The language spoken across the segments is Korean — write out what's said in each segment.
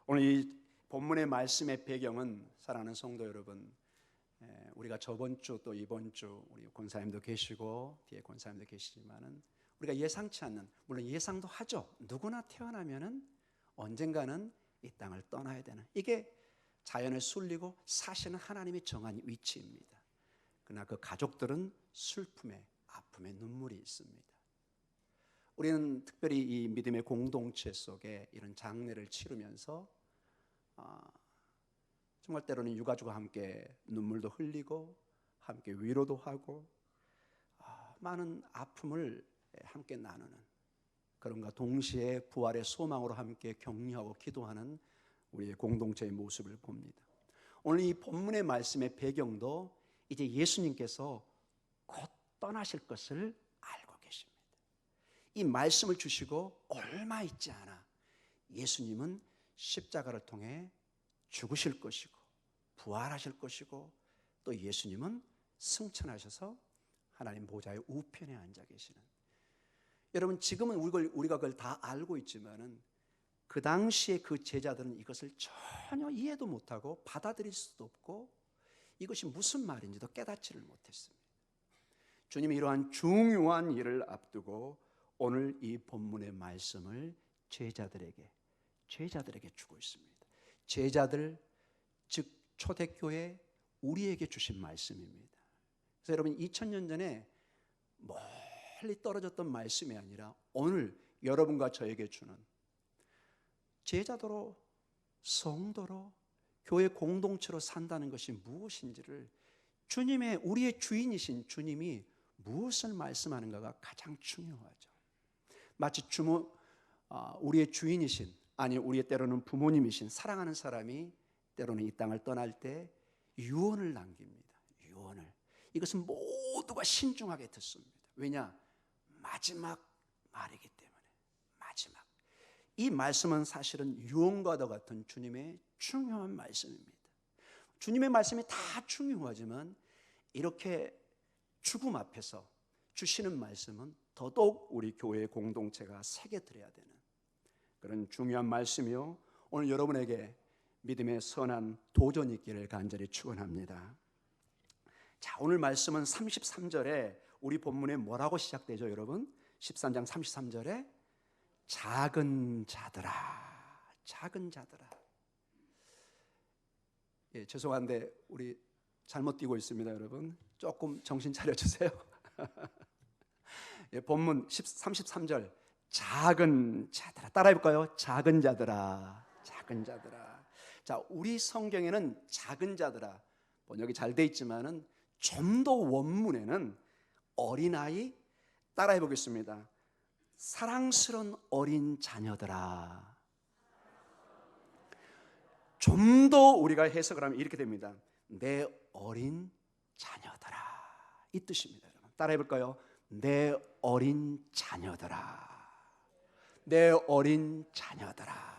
오늘 이 본문의 말씀의 배경은 사랑하는 성도 여러분, 우리가 저번 주 또 이번 주 우리 권사님도 계시고 뒤에 권사님도 계시지만은 우리가 예상치 않는, 물론 예상도 하죠. 누구나 태어나면은 언젠가는 이 땅을 떠나야 되는, 이게 자연을 순리고 사실은 하나님이 정한 위치입니다. 그러나 그 가족들은 슬픔에, 아픔에 눈물이 있습니다. 우리는 특별히 이 믿음의 공동체 속에 이런 장례를 치르면서 정말 때로는 유가족과 함께 눈물도 흘리고 함께 위로도 하고 많은 아픔을 함께 나누는, 그런가 동시에 부활의 소망으로 함께 격려하고 기도하는 우리의 공동체의 모습을 봅니다. 오늘 이 본문의 말씀의 배경도 이제 예수님께서 곧 떠나실 것을 알고 계십니다. 이 말씀을 주시고 얼마 있지 않아 예수님은 십자가를 통해 죽으실 것이고 부활하실 것이고 또 예수님은 승천하셔서 하나님 보좌의 우편에 앉아 계시는, 여러분 지금은 우리가 그걸 다 알고 있지만은 그 당시에 그 제자들은 이것을 전혀 이해도 못하고 받아들일 수도 없고 이것이 무슨 말인지도 깨닫지를 못했습니다. 주님이 이러한 중요한 일을 앞두고 오늘 이 본문의 말씀을 제자들에게 주고 있습니다. 제자들, 즉 초대교회 우리에게 주신 말씀입니다. 그래서 여러분 2000년 전에 멀리 떨어졌던 말씀이 아니라 오늘 여러분과 저에게 주는, 제자도로 성도로 교회 공동체로 산다는 것이 무엇인지를 주님의, 우리의 주인이신 주님이 무엇을 말씀하는가가 가장 중요하죠. 마치 우리의 주인이신, 아니 우리의 때로는 부모님이신 사랑하는 사람이 때로는 이 땅을 떠날 때 유언을 남깁니다. 유언을. 이것은 모두가 신중하게 듣습니다. 왜냐? 마지막 말이기 때문에. 마지막. 이 말씀은 사실은 유언과도 같은 주님의 중요한 말씀입니다. 주님의 말씀이 다 중요하지만 이렇게 죽음 앞에서 주시는 말씀은 더더욱 우리 교회 공동체가 새겨들어야 되는 그런 중요한 말씀이요, 오늘 여러분에게 믿음의 선한 도전이 있기를 간절히 축원합니다. 자, 오늘 말씀은 33절에 우리 본문에 뭐라고 시작되죠, 여러분? 13장 33절에 작은 자들아, 작은 자들아. 예, 죄송한데 우리 잘못 띄고 있습니다, 여러분. 조금 정신 차려주세요. 예, 본문 33절 작은 자들아, 따라해볼까요? 작은 자들아, 작은 자들아. 자, 우리 성경에는 작은 자들아 번역이 잘 돼 있지만은 좀 더 원문에는 어린아이, 따라해보겠습니다. 사랑스러운 어린 자녀들아. 좀 더 우리가 해석을 하면 이렇게 됩니다. 내 어린 자녀들아, 이 뜻입니다. 여러분 따라해볼까요? 내 어린 자녀들아, 내 어린 자녀들아.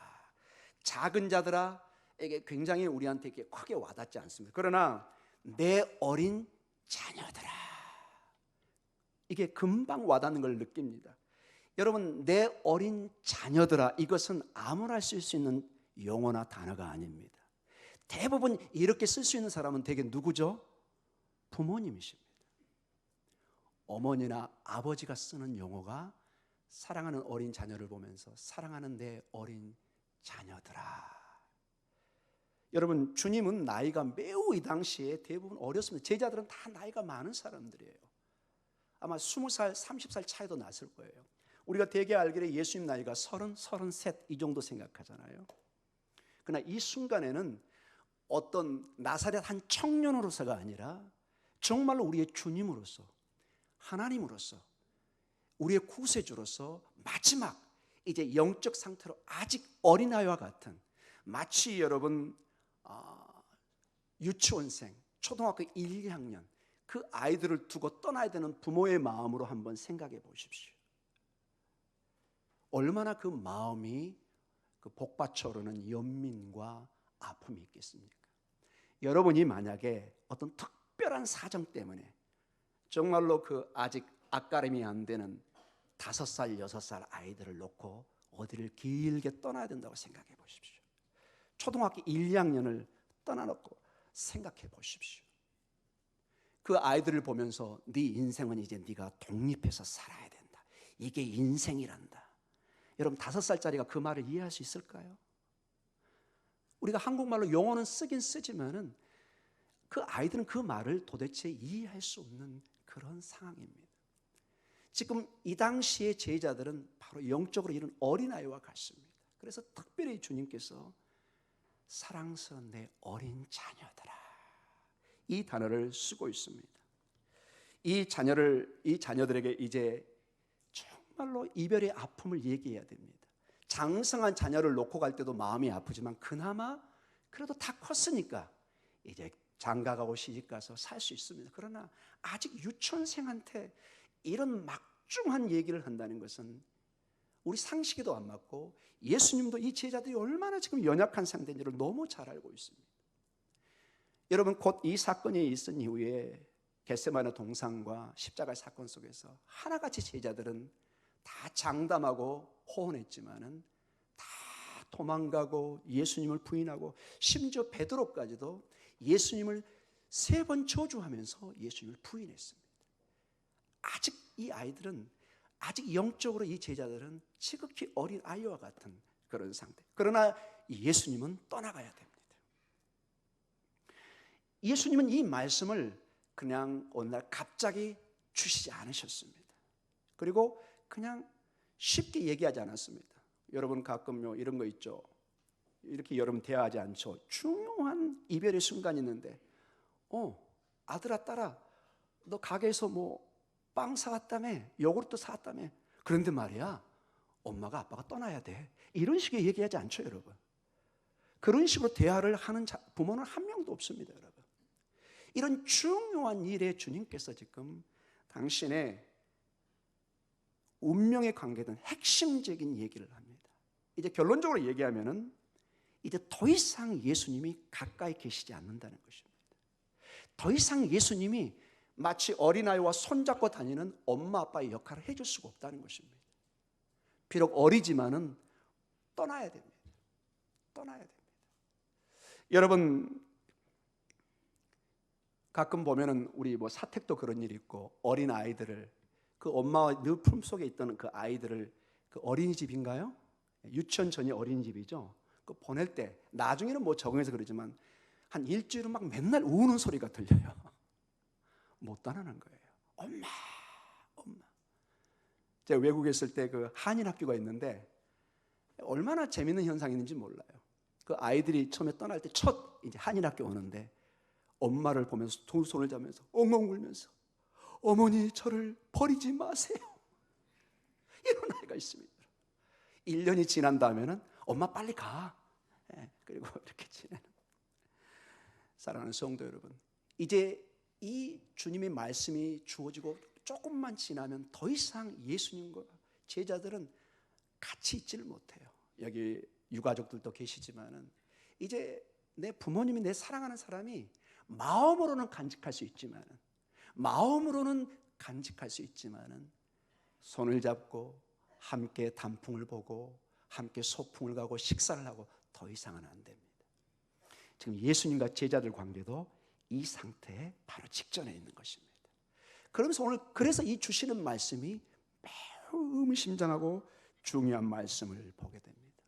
작은 자들아, 이게 굉장히 우리한테 이렇게 크게 와닿지 않습니다. 그러나 내 어린 자녀들아, 이게 금방 와닿는 걸 느낍니다. 여러분, 내 어린 자녀들아, 이것은 아무나 쓸 수 있는 용어나 단어가 아닙니다. 대부분 이렇게 쓸 수 있는 사람은 대개 누구죠? 부모님이십니다. 어머니나 아버지가 쓰는 용어가 사랑하는 어린 자녀를 보면서 사랑하는 내 어린 자녀들아. 여러분, 주님은 나이가 매우 이 당시에 대부분 어렸습니다. 제자들은 다 나이가 많은 사람들이에요. 아마 20살, 30살 차이도 났을 거예요. 우리가 대개 알기로 예수님 나이가 30, 33 이 정도 생각하잖아요. 그러나 이 순간에는 어떤 나사렛 한 청년으로서가 아니라 정말로 우리의 주님으로서, 하나님으로서, 우리의 구세주로서 마지막 이제 영적 상태로 아직 어린아이와 같은, 마치 여러분 유치원생, 초등학교 1, 2학년 그 아이들을 두고 떠나야 되는 부모의 마음으로 한번 생각해 보십시오. 얼마나 그 마음이 그 복받쳐 오르는 연민과 아픔이 있겠습니까? 여러분이 만약에 어떤 특별한 사정 때문에 정말로 그 아직 앞가림이 안 되는 5살, 6살 아이들을 놓고 어디를 길게 떠나야 된다고 생각해 보십시오. 초등학교 1, 2학년을 떠나놓고 생각해 보십시오. 그 아이들을 보면서 네 인생은 이제 네가 독립해서 살아야 된다. 이게 인생이란다. 여러분 5살짜리가 그 말을 이해할 수 있을까요? 우리가 한국말로 용어는 쓰긴 쓰지만은 그 아이들은 그 말을 도대체 이해할 수 없는 그런 상황입니다. 지금 이 당시의 제자들은 바로 영적으로 이런 어린아이와 같습니다. 그래서 특별히 주님께서 사랑스러운 내 어린 자녀들아, 이 단어를 쓰고 있습니다. 이 자녀들에게 이제 정말로 이별의 아픔을 얘기해야 됩니다. 장성한 자녀를 놓고 갈 때도 마음이 아프지만 그나마 그래도 다 컸으니까 이제 장가가고 시집가서 살 수 있습니다. 그러나 아직 유치원생한테 이런 막중한 얘기를 한다는 것은 우리 상식에도 안 맞고 예수님도 이 제자들이 얼마나 지금 연약한 상태인지를 너무 잘 알고 있습니다. 여러분 곧 이 사건이 있은 이후에 겟세마네 동상과 십자가 사건 속에서 하나같이 제자들은 다 장담하고 호언했지만은 다 도망가고 예수님을 부인하고 심지어 베드로까지도 예수님을 3번 저주하면서 예수님을 부인했습니다. 아직 이 아이들은 아직 영적으로 이 제자들은 지극히 어린 아이와 같은 그런 상태. 그러나 예수님은 떠나가야 됩니다. 예수님은 이 말씀을 그냥 어느 날 갑자기 주시지 않으셨습니다. 그리고 그냥 쉽게 얘기하지 않았습니다. 여러분 가끔 이런 거 있죠. 이렇게 여러분 대화하지 않죠. 중요한 이별의 순간이 있는데 아들아 딸아 너 가게에서 뭐 빵 사왔다며 요구르트 사왔다며 그런데 말이야 엄마가 아빠가 떠나야 돼. 이런 식의 얘기하지 않죠 여러분. 그런 식으로 대화를 하는 부모는 한 명도 없습니다 여러분. 이런 중요한 일에 주님께서 지금 당신의 운명에 관계된 핵심적인 얘기를 합니다. 이제 결론적으로 얘기하면은 이제 더 이상 예수님이 가까이 계시지 않는다는 것입니다. 더 이상 예수님이 마치 어린아이와 손잡고 다니는 엄마 아빠의 역할을 해줄 수가 없다는 것입니다. 비록 어리지만은 떠나야 됩니다. 떠나야 됩니다. 여러분 가끔 보면은 우리 뭐 사택도 그런 일이 있고 어린 아이들을 그 엄마와 늘 품속에 있던 그 아이들을 그 어린이집인가요? 유치원 전이 어린이집이죠. 그 보낼 때 나중에는 뭐 적응해서 그러지만 한 일주일은 막 맨날 우는 소리가 들려요. 못 떠나는 거예요. 엄마. 제가 외국에 있을 때 그 한인 학교가 있는데 얼마나 재밌는 현상이 있는지 몰라요. 그 아이들이 처음에 떠날 때 첫 이제 한인 학교 오는데 엄마를 보면서 두 손을 잡으면서 엉엉 울면서 어머니 저를 버리지 마세요. 이런 아이가 있습니다. 1년이 지난 다음에는 엄마 빨리 가. 그리고 이렇게 지내는. 사랑하는 성도 여러분, 이제 이 주님의 말씀이 주어지고 조금만 지나면 더 이상 예수님과 제자들은 같이 있지를 못해요. 여기 유가족들도 계시지만은 이제 내 부모님이 내 사랑하는 사람이 마음으로는 간직할 수 있지만은 손을 잡고 함께 단풍을 보고 함께 소풍을 가고 식사를 하고 더 이상은 안 됩니다. 지금 예수님과 제자들 관계도 이 상태에 바로 직전에 있는 것입니다. 그러면서 오늘 그래서 이 주시는 말씀이 매우 의미심장하고 중요한 말씀을 보게 됩니다.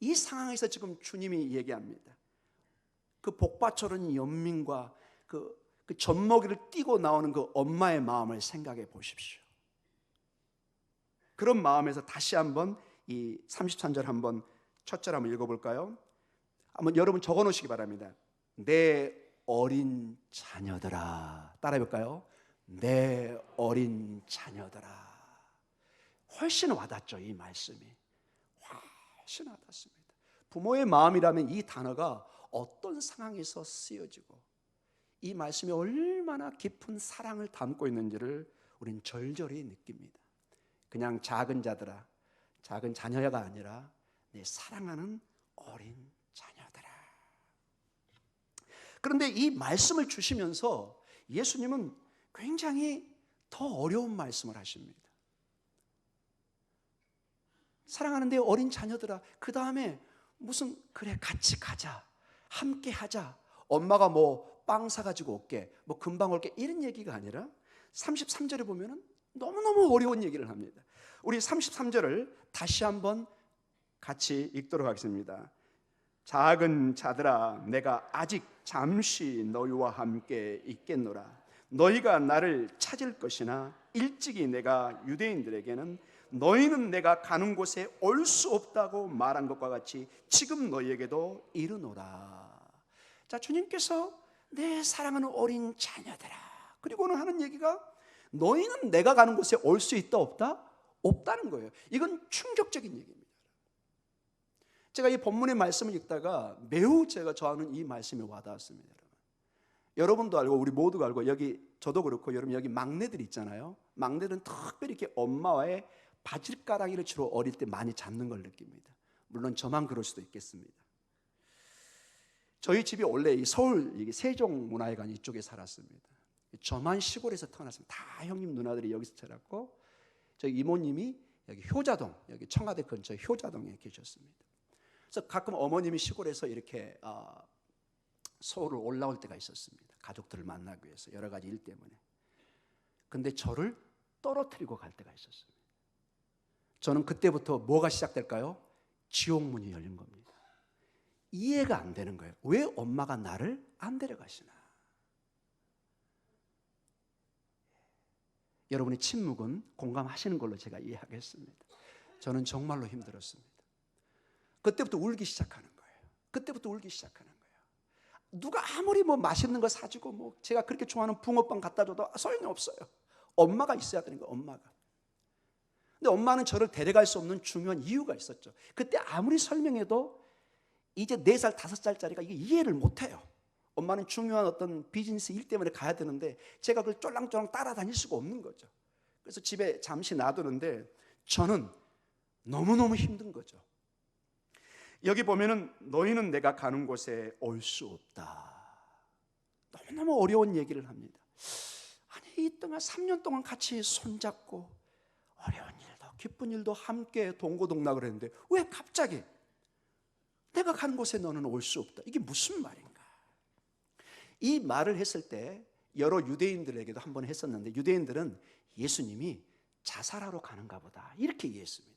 이 상황에서 지금 주님이 얘기합니다. 그 복받쳐른 연민과 그 젖먹이를 띠고 나오는 그 엄마의 마음을 생각해 보십시오. 그런 마음에서 다시 한번 이 33절 한번 첫 절 한번 읽어볼까요? 한번 여러분 적어놓으시기 바랍니다. 내 어린 자녀들아. 따라해볼까요? 내 어린 자녀들아. 훨씬 와닿죠. 이 말씀이 훨씬 와닿습니다. 부모의 마음이라면 이 단어가 어떤 상황에서 쓰여지고 이 말씀이 얼마나 깊은 사랑을 담고 있는지를 우리는 절절히 느낍니다. 그냥 작은 자들아, 작은 자녀가 아니라 내 사랑하는 어린 자녀들아. 그런데 이 말씀을 주시면서 예수님은 굉장히 더 어려운 말씀을 하십니다. 사랑하는 내 어린 자녀들아. 그 다음에 무슨 그래 같이 가자, 함께 하자, 엄마가 뭐 빵 사가지고 올게, 뭐 금방 올게, 이런 얘기가 아니라 33절에 보면은 너무너무 어려운 얘기를 합니다. 우리 33절을 다시 한번 같이 읽도록 하겠습니다. 작은 자들아, 내가 아직 잠시 너희와 함께 있겠노라. 너희가 나를 찾을 것이나 일찍이 내가 유대인들에게는 너희는 내가 가는 곳에 올 수 없다고 말한 것과 같이 지금 너희에게도 이르노라. 자, 주님께서 내 사랑하는 어린 자녀들아, 그리고는 하는 얘기가 너희는 내가 가는 곳에 올 수 있다 없다? 없다는 거예요. 이건 충격적인 얘기입니다. 제가 이 본문의 말씀을 읽다가 매우 제가 좋아하는 이 말씀이 와닿았습니다. 여러분도 알고 우리 모두가 알고, 여기 저도 그렇고 여러분 여기 막내들 있잖아요. 막내들은 특별히 이렇게 엄마와의 바질가랑이를 주로 어릴 때 많이 잡는 걸 느낍니다. 물론 저만 그럴 수도 있겠습니다. 저희 집이 원래 이 서울 세종문화회관 이쪽에 살았습니다. 저만 시골에서 태어났습니다. 다 형님 누나들이 여기서 자랐고, 저희 이모님이 여기 효자동, 여기 청와대 근처 효자동에 계셨습니다. 그래서 가끔 어머님이 시골에서 이렇게 서울을 올라올 때가 있었습니다. 가족들을 만나기 위해서 여러 가지 일 때문에. 근데 저를 떨어뜨리고 갈 때가 있었습니다. 저는 그때부터 뭐가 시작될까요? 지옥문이 열린 겁니다. 이해가 안 되는 거예요. 왜 엄마가 나를 안 데려가시나? 여러분의 침묵은 공감하시는 걸로 제가 이해하겠습니다. 저는 정말로 힘들었습니다. 그때부터 울기 시작하는 거예요. 그때부터 울기 시작하는 거예요. 누가 아무리 뭐 맛있는 거 사주고 뭐 제가 그렇게 좋아하는 붕어빵 갖다 줘도 소용이 없어요. 엄마가 있어야 되는 거예요. 엄마가. 근데 엄마는 저를 데려갈 수 없는 중요한 이유가 있었죠. 그때 아무리 설명해도 이제 4살, 5살짜리가 이게 이해를 못해요. 엄마는 중요한 어떤 비즈니스 일 때문에 가야 되는데 제가 그걸 쫄랑쫄랑 따라다닐 수가 없는 거죠. 그래서 집에 잠시 놔두는데 저는 너무너무 힘든 거죠. 여기 보면은 너희는 내가 가는 곳에 올 수 없다. 너무너무 어려운 얘기를 합니다. 아니, 이 동안 3년 동안 같이 손잡고 어려운 일도 기쁜 일도 함께 동고동락을 했는데 왜 갑자기 내가 가는 곳에 너는 올 수 없다. 이게 무슨 말인가? 이 말을 했을 때 여러 유대인들에게도 한번 했었는데 유대인들은 예수님이 자살하러 가는가 보다 이렇게 이해했습니다.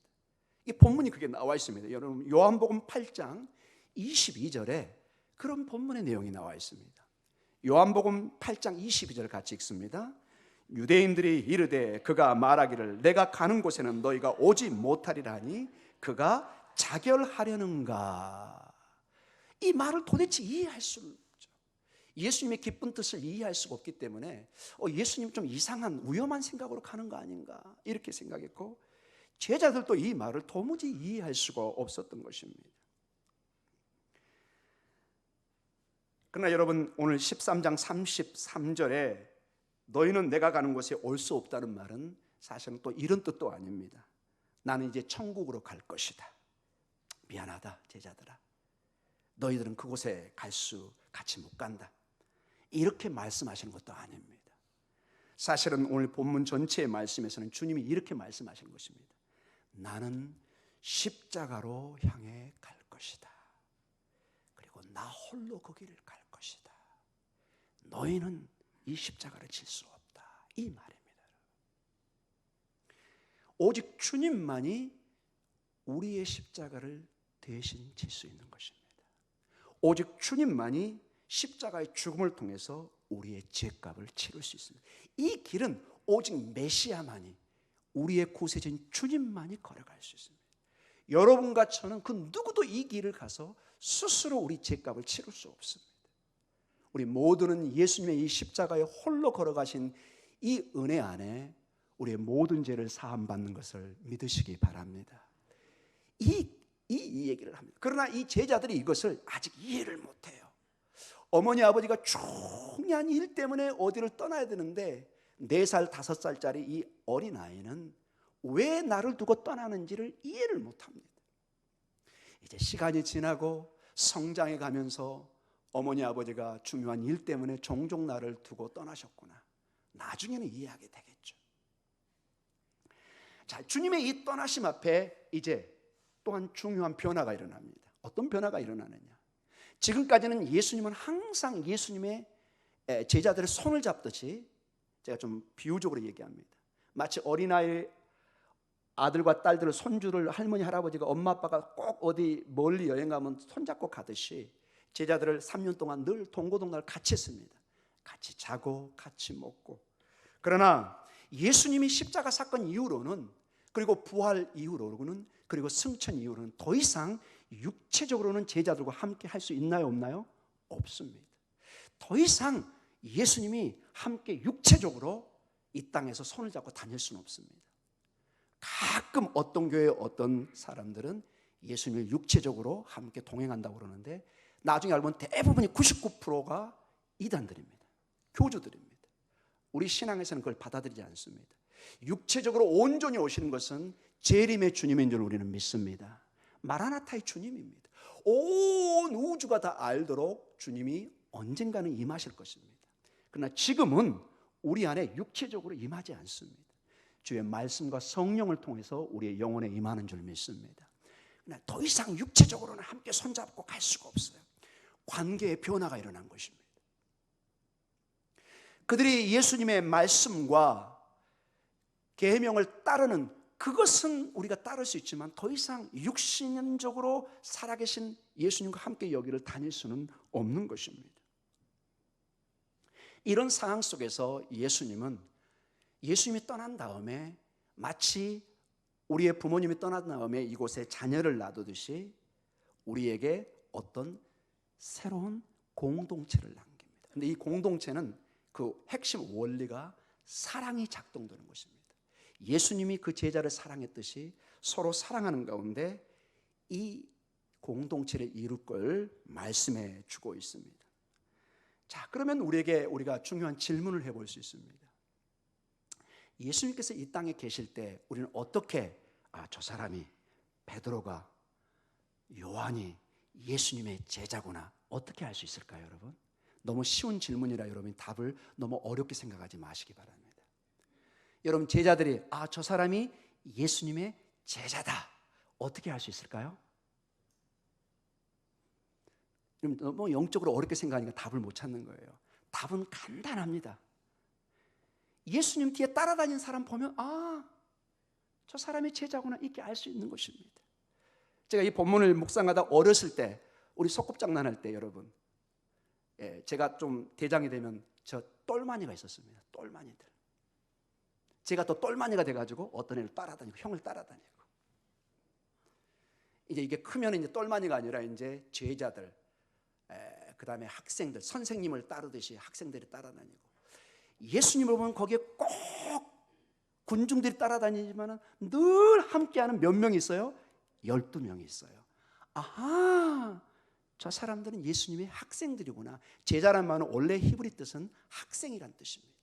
이 본문이 그게 나와 있습니다. 여러분 요한복음 8장 22절에 그런 본문의 내용이 나와 있습니다. 요한복음 8장 22절 같이 읽습니다. 유대인들이 이르되 그가 말하기를 내가 가는 곳에는 너희가 오지 못하리라 하니 그가 자결하려는가? 이 말을 도대체 이해할 수는 없죠. 예수님의 기쁜 뜻을 이해할 수가 없기 때문에 예수님 좀 이상한 위험한 생각으로 가는 거 아닌가 이렇게 생각했고, 제자들도 이 말을 도무지 이해할 수가 없었던 것입니다. 그러나 여러분 오늘 13장 33절에 너희는 내가 가는 곳에 올 수 없다는 말은 사실은 또 이런 뜻도 아닙니다. 나는 이제 천국으로 갈 것이다. 미안하다 제자들아, 너희들은 그곳에 같이 못 간다, 이렇게 말씀하시는 것도 아닙니다. 사실은 오늘 본문 전체의 말씀에서는 주님이 이렇게 말씀하시는 것입니다. 나는 십자가로 향해 갈 것이다. 그리고 나 홀로 그 길을 갈 것이다. 너희는 이 십자가를 질 수 없다, 이 말입니다. 오직 주님만이 우리의 십자가를 대신 질 수 있는 것입니다. 오직 주님만이 십자가의 죽음을 통해서 우리의 죄값을 치를 수 있습니다. 이 길은 오직 메시아만이, 우리의 구세주인 주님만이 걸어갈 수 있습니다. 여러분과 저는 그 누구도 이 길을 가서 스스로 우리 죄값을 치를 수 없습니다. 우리 모두는 예수님의 이 십자가에 홀로 걸어가신 이 은혜 안에 우리의 모든 죄를 사함받는 것을 믿으시기 바랍니다. 이 얘기를 합니다. 그러나 이 제자들이 이것을 아직 이해를 못해요. 어머니 아버지가 중요한 일 때문에 어디를 떠나야 되는데 4살 5살짜리 이 어린아이는 왜 나를 두고 떠나는지를 이해를 못합니다. 이제 시간이 지나고 성장해 가면서 어머니 아버지가 중요한 일 때문에 종종 나를 두고 떠나셨구나, 나중에는 이해하게 되겠죠. 자, 주님의 이 떠나심 앞에 이제 또한 중요한 변화가 일어납니다. 어떤 변화가 일어나느냐? 지금까지는 예수님은 항상 예수님의 제자들의 손을 잡듯이, 제가 좀 비유적으로 얘기합니다. 마치 어린아이 아들과 딸들을, 손주를 할머니 할아버지가, 엄마 아빠가 꼭 어디 멀리 여행 가면 손잡고 가듯이 제자들을 3년 동안 늘 동고동락을 같이 했습니다. 같이 자고 같이 먹고. 그러나 예수님이 십자가 사건 이후로는, 그리고 부활 이후로는, 그리고 승천 이후로는 더 이상 육체적으로는 제자들과 함께 할 수 있나요, 없나요? 없습니다. 더 이상 예수님이 함께 육체적으로 이 땅에서 손을 잡고 다닐 수는 없습니다. 가끔 어떤 교회의 어떤 사람들은 예수님을 육체적으로 함께 동행한다고 그러는데, 나중에 알고 보면 대부분이 99%가 이단들입니다. 교주들입니다. 우리 신앙에서는 그걸 받아들이지 않습니다. 육체적으로 온전히 오시는 것은 재림의 주님인 줄 우리는 믿습니다. 마라나타의 주님입니다. 온 우주가 다 알도록 주님이 언젠가는 임하실 것입니다. 그러나 지금은 우리 안에 육체적으로 임하지 않습니다. 주의 말씀과 성령을 통해서 우리의 영혼에 임하는 줄 믿습니다. 그러나 더 이상 육체적으로는 함께 손잡고 갈 수가 없어요. 관계의 변화가 일어난 것입니다. 그들이 예수님의 말씀과 계명을 따르는 그것은 우리가 따를 수 있지만, 더 이상 육신적으로 살아계신 예수님과 함께 여기를 다닐 수는 없는 것입니다. 이런 상황 속에서 예수님이 떠난 다음에, 마치 우리의 부모님이 떠난 다음에 이곳에 자녀를 놔두듯이 우리에게 어떤 새로운 공동체를 남깁니다. 그런데 이 공동체는 그 핵심 원리가 사랑이 작동되는 것입니다. 예수님이 그 제자를 사랑했듯이 서로 사랑하는 가운데 이 공동체를 이룰 걸 말씀해 주고 있습니다. 자, 그러면 우리가 중요한 질문을 해볼 수 있습니다. 예수님께서 이 땅에 계실 때 우리는 어떻게, 저 사람이, 베드로가, 요한이 예수님의 제자구나, 어떻게 알 수 있을까요, 여러분? 너무 쉬운 질문이라 여러분 답을 너무 어렵게 생각하지 마시기 바랍니다. 여러분, 제자들이 저 사람이 예수님의 제자다, 어떻게 알 수 있을까요? 너무 영적으로 어렵게 생각하니까 답을 못 찾는 거예요. 답은 간단합니다. 예수님 뒤에 따라다니는 사람 보면 저 사람이 제자구나, 이렇게 알 수 있는 것입니다. 제가 이 본문을 묵상하다 어렸을 때, 우리 소꿉장난할 때 여러분, 제가 좀 대장이 되면 저 똘마니가 있었습니다. 똘마니들. 제가 또 똘마니가 돼가지고 어떤 애를 따라다니고, 형을 따라다니고, 이제 이게 크면 이제 똘마니가 아니라 이제 제자들, 그 다음에 학생들, 선생님을 따르듯이 학생들이 따라다니고, 예수님을 보면 거기에 꼭 군중들이 따라다니지만 늘 함께하는 몇 명이 있어요? 12명이 있어요. 저 사람들은 예수님의 학생들이구나. 제자란 말은 원래 히브리 뜻은 학생이란 뜻입니다.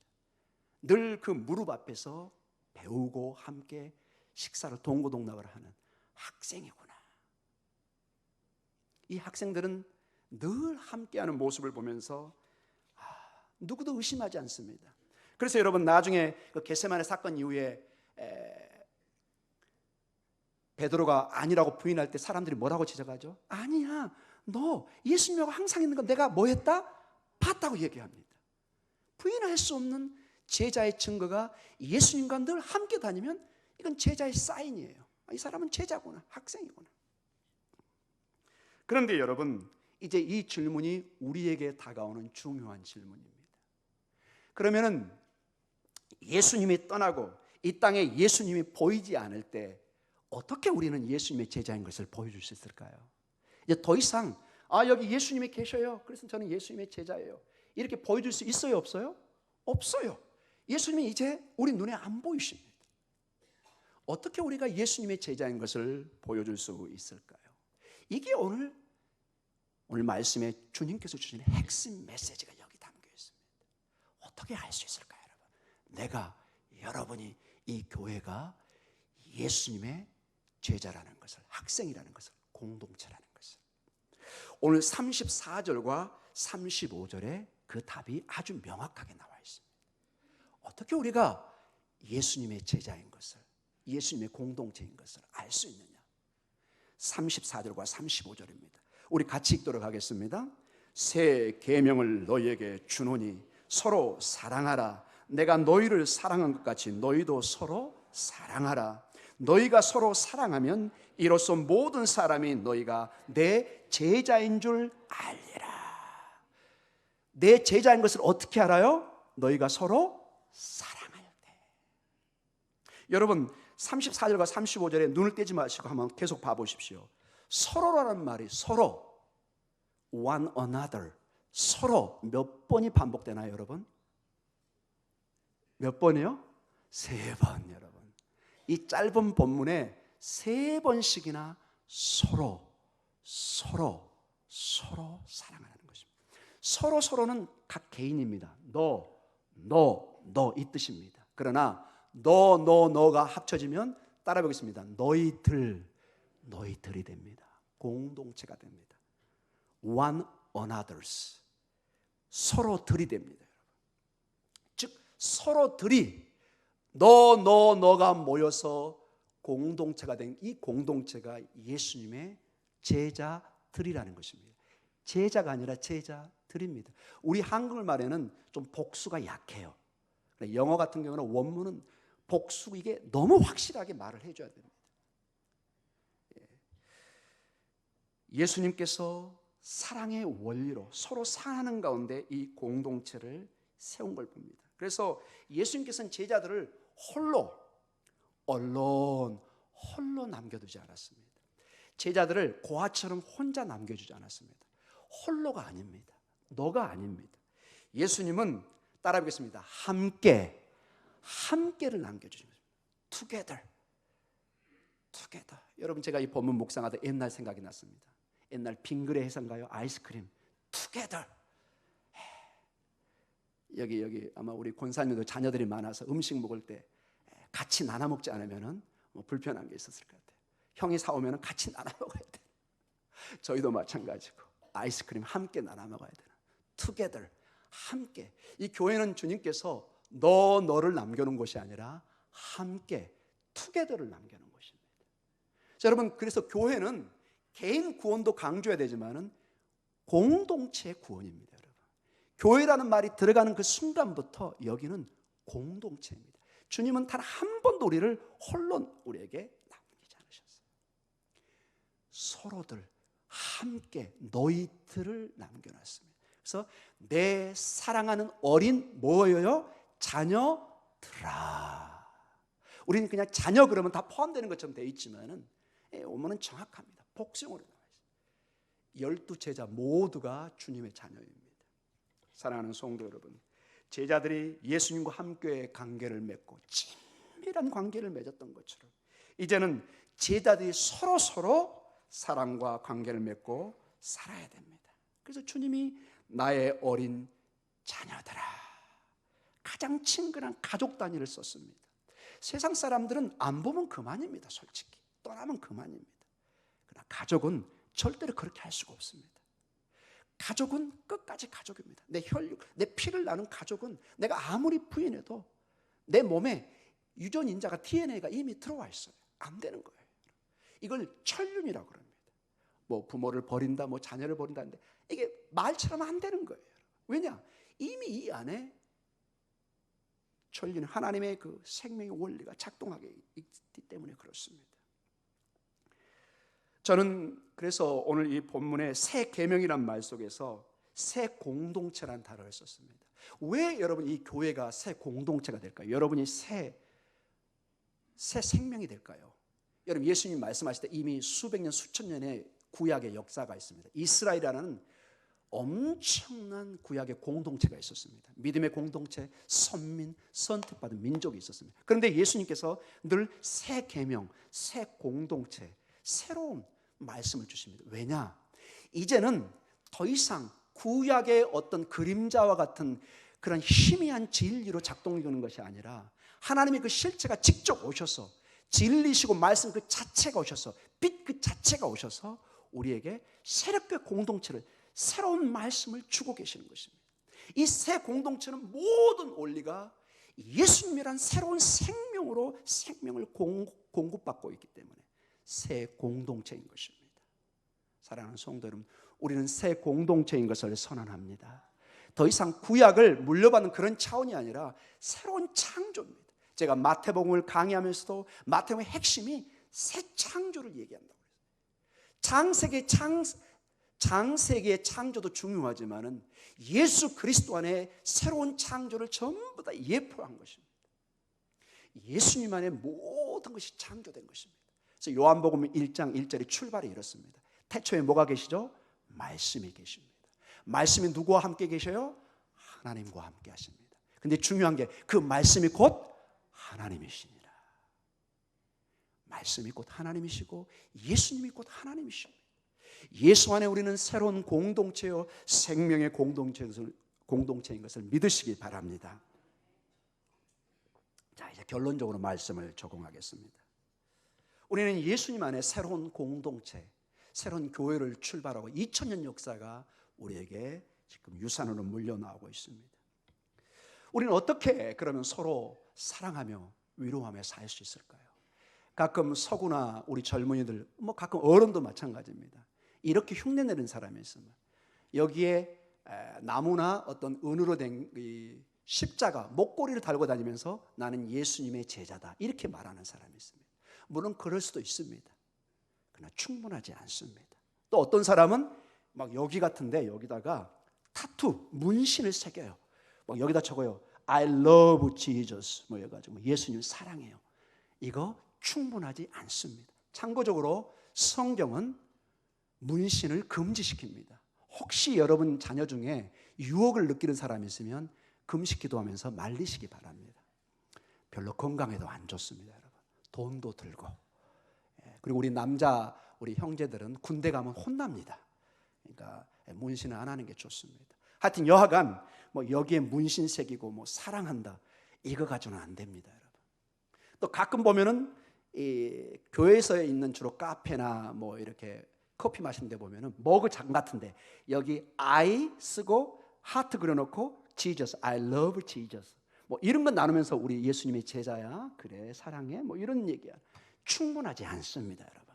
늘 그 무릎 앞에서 배우고 함께 식사를 동고동락을 하는 학생이구나. 이 학생들은 늘 함께하는 모습을 보면서 누구도 의심하지 않습니다. 그래서 여러분, 나중에 그 겟세마네 사건 이후에 베드로가 아니라고 부인할 때 사람들이 뭐라고 지적하죠? 아니야, 너 예수님하고 항상 있는 거 내가 뭐 했다? 봤다고 얘기합니다. 부인할 수 없는 제자의 증거가 예수님과 늘 함께 다니면 이건 제자의 사인이에요. 이 사람은 제자구나, 학생이구나. 그런데 여러분, 이제 이 질문이 우리에게 다가오는 중요한 질문입니다. 그러면은 예수님이 떠나고 이 땅에 예수님이 보이지 않을 때 어떻게 우리는 예수님의 제자인 것을 보여줄 수 있을까요? 이제 더 이상 여기 예수님이 계셔요, 그래서 저는 예수님의 제자예요, 이렇게 보여줄 수 있어요, 없어요? 없어요. 예수님이 이제 우리 눈에 안 보이십니다. 어떻게 우리가 예수님의 제자인 것을 보여줄 수 있을까요? 이게 오늘 말씀에 주님께서 주신 핵심 메시지가 여기 담겨 있습니다. 어떻게 알 수 있을까요, 여러분? 내가, 여러분이, 이 교회가 예수님의 제자라는 것을, 학생이라는 것을, 공동체라는 것을. 오늘 34절과 35절에 그 답이 아주 명확하게 나와 있습니다. 어떻게 우리가 예수님의 제자인 것을, 예수님의 공동체인 것을 알 수 있느냐? 34절과 35절입니다. 우리 같이 읽도록 하겠습니다. 새 계명을 너희에게 주노니 서로 사랑하라. 내가 너희를 사랑한 것 같이 너희도 서로 사랑하라. 너희가 서로 사랑하면 이로써 모든 사람이 너희가 내 제자인 줄 알리라. 내 제자인 것을 어떻게 알아요? 너희가 서로 사랑할 때. 여러분 34절과 35절에 눈을 떼지 마시고 한번 계속 봐보십시오. 서로라는 말이 서로, one another, 서로 몇 번이 반복되나요, 여러분? 몇 번이요? 3번, 여러분. 이 짧은 본문에 3번씩이나 서로 사랑하는 것입니다. 서로는 각 개인입니다. 너 이 뜻입니다. 그러나 너가 합쳐지면 따라 보겠습니다. 너희들이 됩니다. 공동체가 됩니다. one another's, 서로들이 됩니다. 즉 서로들이 너가 모여서 공동체가 된 이 공동체가 예수님의 제자들이라는 것입니다. 제자가 아니라 제자들입니다. 우리 한글 말에는 좀 복수가 약해요. 영어 같은 경우는 원문은 복수, 이게 너무 확실하게 말을 해줘야 됩니다. 예수님께서 사랑의 원리로 서로 사랑하는 가운데 이 공동체를 세운 걸 봅니다. 그래서 예수님께서는 제자들을 홀로 남겨두지 않았습니다. 제자들을 고아처럼 혼자 남겨주지 않았습니다. 홀로가 아닙니다. 너가 아닙니다. 예수님은 따라 보겠습니다. 함께를 남겨주십니다. together. 여러분 제가 이 본문 묵상하다 옛날 생각이 났습니다. 옛날 빙그레 해산가요? 아이스크림 together. 여기 아마 우리 권사님도 자녀들이 많아서 음식 먹을 때 같이 나눠 먹지 않으면은 뭐 불편한 게 있었을 것 같아요. 형이 사오면은 같이 나눠 먹어야 돼. 저희도 마찬가지고 아이스크림 함께 나눠 먹어야 되는 together, 함께. 이 교회는 주님께서 너를 남겨놓은 것이 아니라 함께 together를 남겨놓은 것입니다. 자, 여러분 그래서 교회는 개인 구원도 강조해야 되지만은 공동체 구원입니다. 여러분 교회라는 말이 들어가는 그 순간부터 여기는 공동체입니다. 주님은 단 한 번도 우리를 홀로 우리에게 남기지 않으셨어요. 서로들 함께 너희들을 남겨놨습니다. 그래서 내 사랑하는 어린 뭐예요? 자녀들아. 우리는 그냥 자녀 그러면 다 포함되는 것처럼 되어 있지만은 원문은 정확합니다. 복수형으로 나와 있어요. 12제자 모두가 주님의 자녀입니다. 사랑하는 성도 여러분, 제자들이 예수님과 함께 관계를 맺고 친밀한 관계를 맺었던 것처럼 이제는 제자들이 서로 사랑과 관계를 맺고 살아야 됩니다. 그래서 주님이 나의 어린 자녀들아, 가장 친근한 가족 단위를 썼습니다. 세상 사람들은 안 보면 그만입니다. 솔직히 떠나면 그만입니다. 그러나 가족은 절대로 그렇게 할 수가 없습니다. 가족은 끝까지 가족입니다. 내 혈육, 내 피를 나눈 가족은 내가 아무리 부인해도 내 몸에 유전인자가 DNA가 이미 들어와 있어요. 안 되는 거예요. 이걸 천륜이라고 합니다. 뭐 부모를 버린다, 뭐 자녀를 버린다는데 이게 말처럼 안 되는 거예요. 왜냐? 이미 이 안에 천륜, 하나님의 그 생명의 원리가 작동하게 있기 때문에 그렇습니다. 저는 그래서 오늘 이 본문의 새 계명이란 말 속에서 새 공동체라는 단어를 썼습니다. 왜 여러분 이 교회가 새 공동체가 될까요? 여러분이 새 생명이 될까요? 여러분 예수님 말씀하실 때 이미 수백 년, 수천 년의 구약의 역사가 있습니다. 이스라엘이라는 엄청난 구약의 공동체가 있었습니다. 믿음의 공동체, 선민, 선택받은 민족이 있었습니다. 그런데 예수님께서 늘 새 계명, 새 공동체, 새로운 말씀을 주십니다. 왜냐? 이제는 더 이상 구약의 어떤 그림자와 같은 그런 희미한 진리로 작동되는 것이 아니라 하나님의 그 실체가 직접 오셔서 진리시고 말씀 그 자체가 오셔서 빛 그 자체가 오셔서 우리에게 새롭게 공동체를, 새로운 말씀을 주고 계시는 것입니다. 이 새 공동체는 모든 원리가 예수님이란 새로운 생명으로 생명을 공급받고 있기 때문에 새 공동체인 것입니다. 사랑하는 성도 여러분, 우리는 새 공동체인 것을 선언합니다. 더 이상 구약을 물려받는 그런 차원이 아니라 새로운 창조입니다. 제가 마태복음을 강의하면서도 마태복음의 핵심이 새 창조를 얘기한다고 했어요. 장세기의 창조도 중요하지만은 예수 그리스도 안에 새로운 창조를 전부 다 예표한 것입니다. 예수님 안에 모든 것이 창조된 것입니다. 그래서 요한복음 1장 1절의 출발이 이렇습니다. 태초에 뭐가 계시죠? 말씀이 계십니다. 말씀이 누구와 함께 계셔요? 하나님과 함께 하십니다. 근데 중요한 게 그 말씀이 곧 하나님이시니라. 말씀이 곧 하나님이시고 예수님이 곧 하나님이십니다. 예수 안에 우리는 새로운 공동체요, 생명의 공동체인 것을 믿으시기 바랍니다. 자, 이제 결론적으로 말씀을 적용하겠습니다. 우리는 예수님 안에 새로운 공동체, 새로운 교회를 출발하고 2000년 역사가 우리에게 지금 유산으로 물려나오고 있습니다. 우리는 어떻게 그러면 서로 사랑하며 위로하며 살 수 있을까요? 가끔 서구나 우리 젊은이들, 가끔 어른도 마찬가지입니다. 이렇게 흉내내는 사람이 있으면 여기에 나무나 어떤 은으로 된 십자가, 목걸이를 달고 다니면서 나는 예수님의 제자다 이렇게 말하는 사람이 있습니다. 물론 그럴 수도 있습니다. 그러나 충분하지 않습니다. 또 어떤 사람은 막 여기 같은데 여기다가 타투, 문신을 새겨요. 막 여기다 적어요. I love Jesus 뭐 해가지고 예수님 사랑해요. 이거 충분하지 않습니다. 참고적으로 성경은 문신을 금지시킵니다. 혹시 여러분 자녀 중에 유혹을 느끼는 사람이 있으면 금식 기도하면서 말리시기 바랍니다. 별로 건강에도 안 좋습니다, 여러분. 돈도 들고. 그리고 우리 형제들은 군대 가면 혼납니다. 그러니까 문신을 안 하는 게 좋습니다. 하여튼 여하간 여기에 문신 새기고 사랑한다 이거 가지고는 안 됩니다, 여러분. 또 가끔 보면은 이 교회에서 있는 주로 카페나 이렇게 커피 마시는 데 보면은 머그 장 같은데 여기 I 쓰고 하트 그려놓고 Jesus, I love Jesus 이런 건 나누면서 우리 예수님의 제자야, 그래 사랑해 이런 얘기야. 충분하지 않습니다, 여러분.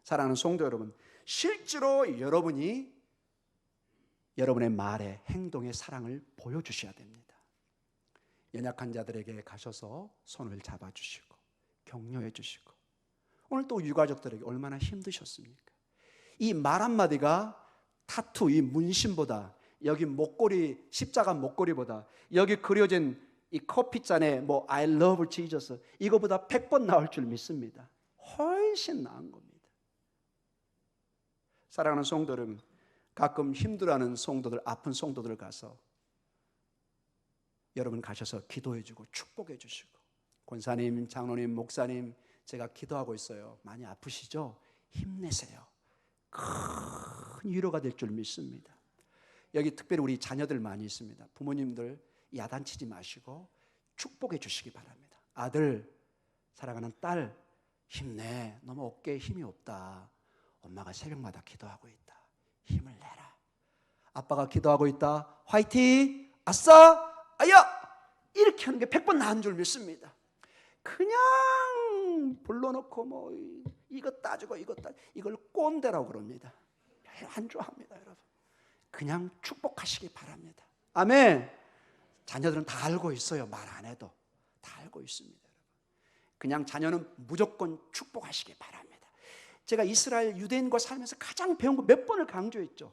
사랑하는 성도 여러분, 실제로 여러분이 여러분의 말에, 행동에 사랑을 보여주셔야 됩니다. 연약한 자들에게 가셔서 손을 잡아주시고 격려해 주시고, 오늘 또 유가족들에게 얼마나 힘드셨습니까? 이 말 한마디가 타투, 이 문신보다, 여기 목걸이, 십자가 목걸이보다, 여기 그려진 이 커피잔에 I love Jesus 이거보다 100번 나을 줄 믿습니다. 훨씬 나은 겁니다. 사랑하는 성도 여러분, 가끔 힘들어하는 성도들, 아픈 성도들 가서 여러분 가셔서 기도해 주고 축복해 주시고, 권사님, 장로님, 목사님 제가 기도하고 있어요. 많이 아프시죠? 힘내세요. 큰 위로가 될 줄 믿습니다. 여기 특별히 우리 자녀들 많이 있습니다. 부모님들 야단치지 마시고 축복해 주시기 바랍니다. 아들, 사랑하는 딸, 힘내. 너무 어깨에 힘이 없다. 엄마가 새벽마다 기도하고 있다. 힘을 내라. 아빠가 기도하고 있다. 화이팅! 아싸! 아야! 이렇게 하는 게 100번 나은 줄 믿습니다. 그냥 불러놓고 이거 따지고 이걸 꼰대라고 그럽니다. 별로 안 좋아합니다, 여러분. 그냥 축복하시기 바랍니다. 아멘. 자녀들은 다 알고 있어요. 말 안 해도 다 알고 있습니다, 여러분. 그냥 자녀는 무조건 축복하시기 바랍니다. 제가 이스라엘 유대인과 살면서 가장 배운 거 몇 번을 강조했죠.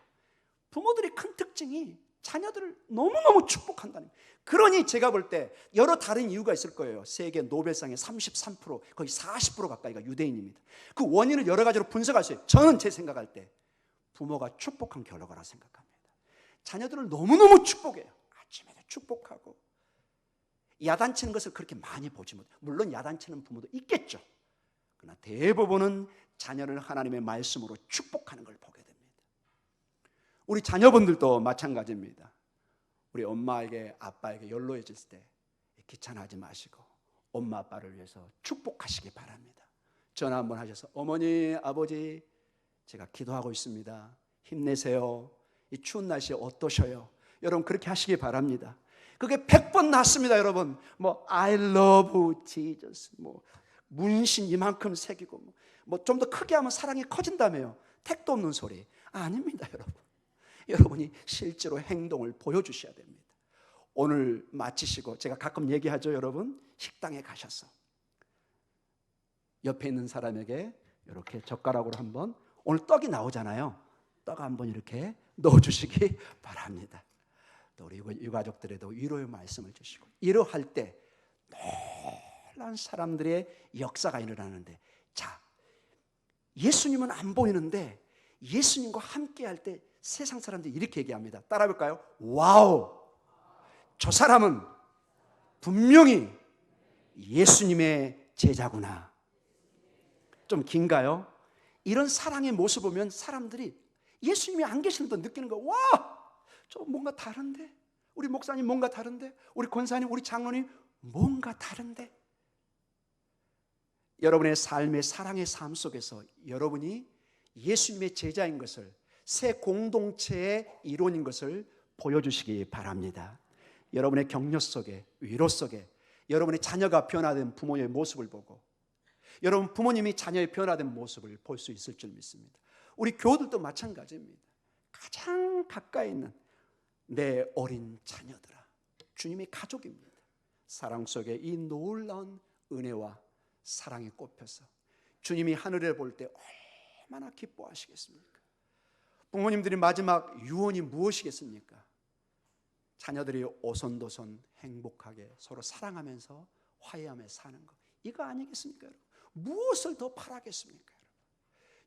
부모들의 큰 특징이 자녀들을 너무너무 축복한다는 거예요. 그러니 제가 볼 때 여러 다른 이유가 있을 거예요. 세계 노벨상의 33%, 거의 40% 가까이가 유대인입니다. 그 원인을 여러 가지로 분석할 수 있어요. 저는 제 생각할 때 부모가 축복한 결과라 생각합니다. 자녀들을 너무너무 축복해요. 아침에도 축복하고. 야단치는 것을 그렇게 많이 보지 못해요. 물론 야단치는 부모도 있겠죠. 그러나 대부분은 자녀를 하나님의 말씀으로 축복하는 걸 보게 됩니다. 우리 자녀분들도 마찬가지입니다. 우리 엄마에게 아빠에게 연로해질 때 귀찮아하지 마시고 엄마 아빠를 위해서 축복하시기 바랍니다. 전화 한번 하셔서 어머니 아버지 제가 기도하고 있습니다. 힘내세요. 이 추운 날씨에 어떠셔요? 여러분 그렇게 하시기 바랍니다. 그게 100번 낫습니다, 여러분. I love Jesus 문신 이만큼 새기고 뭐 좀 더 크게 하면 사랑이 커진다며요. 택도 없는 소리. 아닙니다, 여러분. 여러분이 실제로 행동을 보여주셔야 됩니다. 오늘 마치시고 제가 가끔 얘기하죠, 여러분. 식당에 가셔서 옆에 있는 사람에게 이렇게 젓가락으로 한번, 오늘 떡이 나오잖아요. 떡 한번 이렇게 넣어주시기 바랍니다. 또 우리 유가족들에도 위로의 말씀을 주시고, 이러할 때 놀라운 사람들의 역사가 일어나는데, 자, 예수님은 안 보이는데 예수님과 함께 할 때 세상 사람들이 이렇게 얘기합니다. 따라 해볼까요? 와우, 저 사람은 분명히 예수님의 제자구나. 좀 긴가요? 이런 사랑의 모습 보면 사람들이 예수님이 안 계시는 듯 느끼는 거예요. 와, 저 뭔가 다른데? 우리 목사님 뭔가 다른데? 우리 권사님, 우리 장로님 뭔가 다른데? 여러분의 삶의 사랑의 삶 속에서 여러분이 예수님의 제자인 것을, 새 공동체의 일원인 것을 보여주시기 바랍니다. 여러분의 격려 속에, 위로 속에 여러분의 자녀가 변화된 부모의 모습을 보고, 여러분 부모님이 자녀의 변화된 모습을 볼 수 있을 줄 믿습니다. 우리 교우들도 마찬가지입니다. 가장 가까이 있는 내 어린 자녀들아, 주님의 가족입니다. 사랑 속에 이 놀라운 은혜와 사랑이 꼽혀서 주님이 하늘에 볼 때 얼마나 기뻐하시겠습니까? 부모님들이 마지막 유언이 무엇이겠습니까? 자녀들이 오손도손 행복하게 서로 사랑하면서 화해하며 사는 것, 이거 아니겠습니까, 여러분? 무엇을 더 바라겠습니까, 여러분?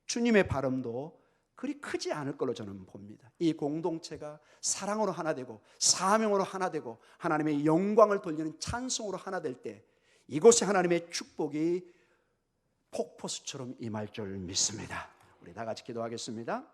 주님의 바람도 그리 크지 않을 걸로 저는 봅니다. 이 공동체가 사랑으로 하나 되고 사명으로 하나 되고 하나님의 영광을 돌리는 찬송으로 하나 될 때 이곳에 하나님의 축복이 폭포수처럼 임할 줄 믿습니다. 우리 다 같이 기도하겠습니다.